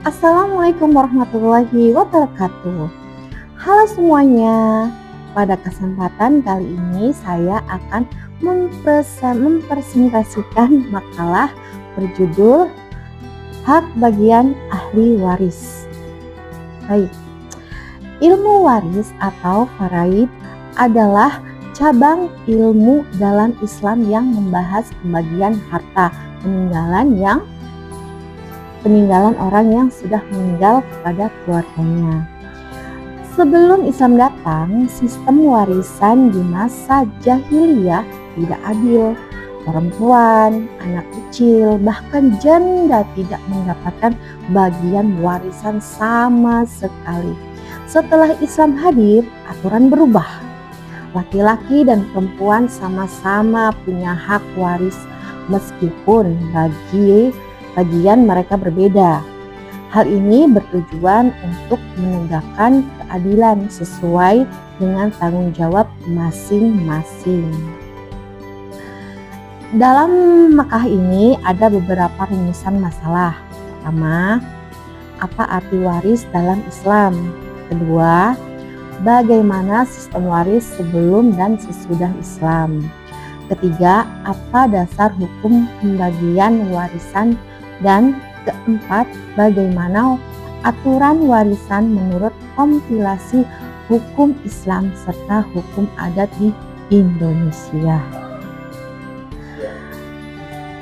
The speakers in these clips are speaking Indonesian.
Assalamualaikum warahmatullahi wabarakatuh. Halo semuanya. Pada kesempatan kali ini saya akan mempresentasikan makalah berjudul Hak Bagian Ahli Waris. Baik. Ilmu waris atau faraid adalah cabang ilmu dalam Islam yang membahas pembagian harta peninggalan orang yang sudah meninggal kepada keluarganya. Sebelum Islam datang, sistem warisan di masa jahiliyah tidak adil. Perempuan, anak kecil, bahkan janda tidak mendapatkan bagian warisan sama sekali. Setelah Islam hadir, aturan berubah. Laki-laki dan perempuan sama-sama punya hak waris meskipun bagian mereka berbeda. Hal ini bertujuan untuk menegakkan keadilan sesuai dengan tanggung jawab masing-masing. Dalam makalah ini ada beberapa rumusan masalah. Pertama, apa arti waris dalam Islam? Kedua, bagaimana sistem waris sebelum dan sesudah Islam? Ketiga, apa dasar hukum pembagian warisan? Dan keempat, bagaimana aturan warisan menurut kompilasi hukum Islam serta hukum adat di Indonesia.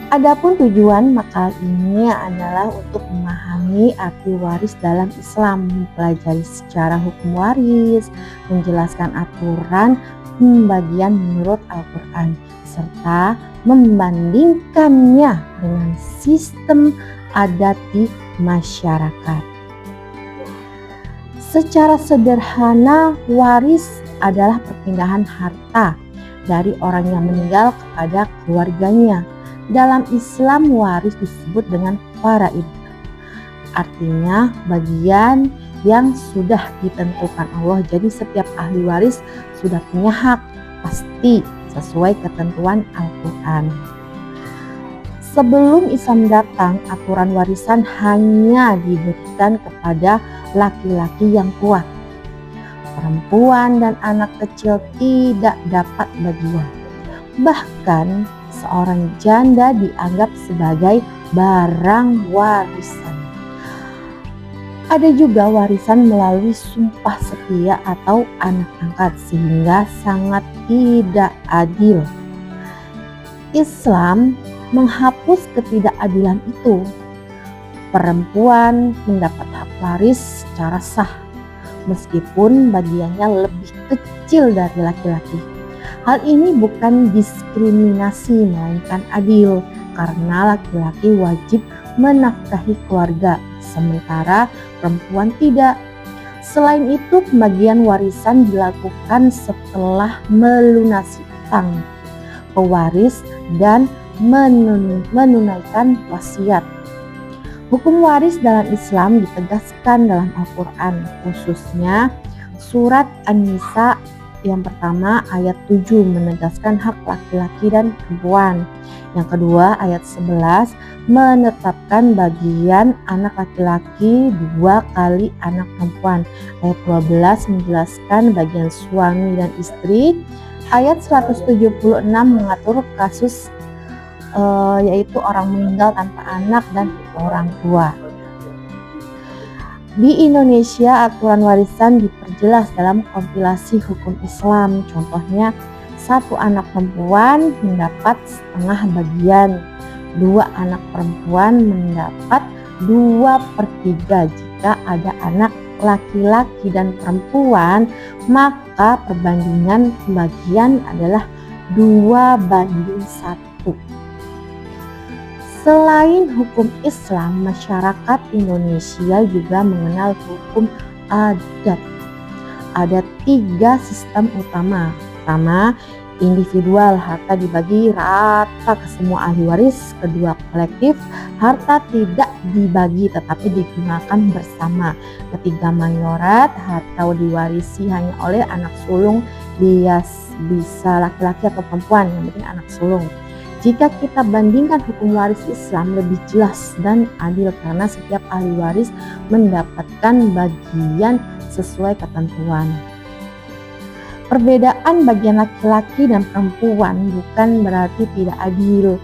Adapun tujuan makalah ini adalah untuk memahami arti waris dalam Islam, mempelajari secara hukum waris, menjelaskan aturan pembagian menurut Al-Quran, serta membandingkannya dengan sistem adat di masyarakat. Secara sederhana, waris adalah perpindahan harta dari orang yang meninggal kepada keluarganya. Dalam Islam, waris disebut dengan faraid. Artinya bagian yang sudah ditentukan Allah. Jadi setiap ahli waris sudah punya hak pasti sesuai ketentuan Al-Quran. Sebelum Islam datang, aturan warisan hanya diberikan kepada laki-laki yang kuat. Perempuan dan anak kecil tidak dapat bagian. Bahkan seorang janda dianggap sebagai barang warisan. Ada juga warisan melalui sumpah setia atau anak angkat, sehingga sangat tidak adil. Islam menghapus ketidakadilan itu. Perempuan mendapat hak waris secara sah, meskipun bagiannya lebih kecil dari laki-laki. Hal ini bukan diskriminasi, melainkan adil, karena laki-laki wajib menafkahi keluarga, sementara perempuan tidak. Selain itu, pembagian warisan dilakukan setelah melunasi utang pewaris dan menunaikan wasiat. Hukum waris dalam Islam ditegaskan dalam Al-Quran, khususnya surat An-Nisa yang pertama ayat 7 menegaskan hak laki-laki dan perempuan. Yang kedua ayat 11 menetapkan bagian anak laki-laki 2 kali anak perempuan. Ayat 12 menjelaskan bagian suami dan istri. Ayat 176 mengatur kasus yaitu orang meninggal tanpa anak dan orang tua. Di Indonesia, aturan warisan diperjelas dalam kompilasi hukum Islam. Contohnya, 1 anak perempuan mendapat setengah bagian, 2 anak perempuan mendapat 2/3. Jika ada anak laki-laki dan perempuan, maka perbandingan pembagian adalah 2:1. Selain hukum Islam, masyarakat Indonesia juga mengenal hukum adat. Ada 3 sistem utama. Pertama, individual, harta dibagi rata ke semua ahli waris. Kedua, kolektif, harta tidak dibagi tetapi digunakan bersama. Ketiga, mayorat, harta diwarisi hanya oleh anak sulung, bisa laki-laki atau perempuan, yang penting anak sulung. Jika kita bandingkan hukum waris Islam lebih jelas dan adil karena setiap ahli waris mendapatkan bagian sesuai ketentuan. Perbedaan bagian laki-laki dan perempuan bukan berarti tidak adil,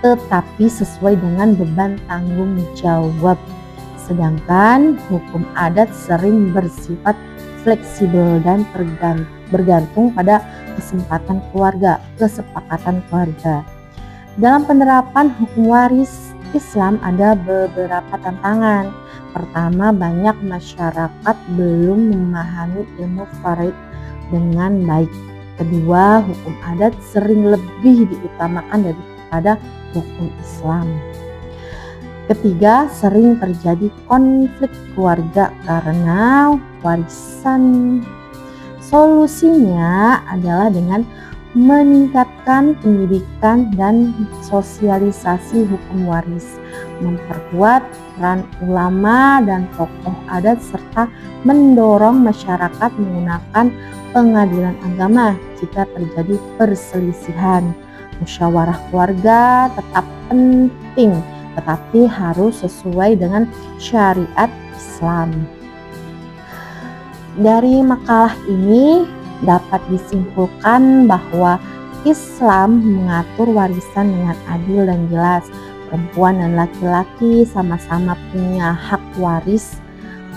tetapi sesuai dengan beban tanggung jawab. Sedangkan hukum adat sering bersifat fleksibel dan bergantung pada kesepakatan keluarga. Dalam penerapan hukum waris Islam ada beberapa tantangan. Pertama, banyak masyarakat belum memahami ilmu faraid dengan baik. Kedua, hukum adat sering lebih diutamakan daripada hukum Islam. Ketiga, sering terjadi konflik keluarga karena warisan. Solusinya adalah dengan meningkatkan pendidikan dan sosialisasi hukum waris, memperkuat peran ulama dan tokoh adat, serta mendorong masyarakat menggunakan pengadilan agama jika terjadi perselisihan. Musyawarah keluarga tetap penting, tetapi harus sesuai dengan syariat Islam. Dari makalah ini dapat disimpulkan bahwa Islam mengatur warisan dengan adil dan jelas. Perempuan dan laki-laki sama-sama punya hak waris.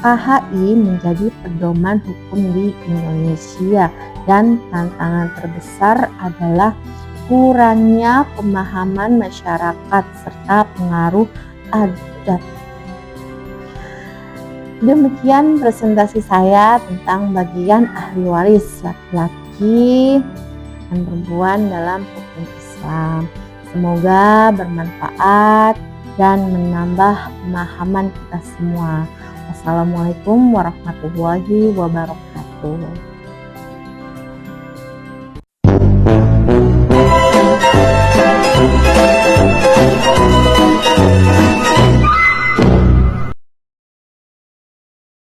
KHI menjadi pedoman hukum di Indonesia, dan tantangan terbesar adalah kurangnya pemahaman masyarakat serta pengaruh adat. Demikian presentasi saya tentang bagian ahli waris laki-laki dan perempuan dalam hukum Islam. Semoga bermanfaat dan menambah pemahaman kita semua. Wassalamualaikum warahmatullahi wabarakatuh.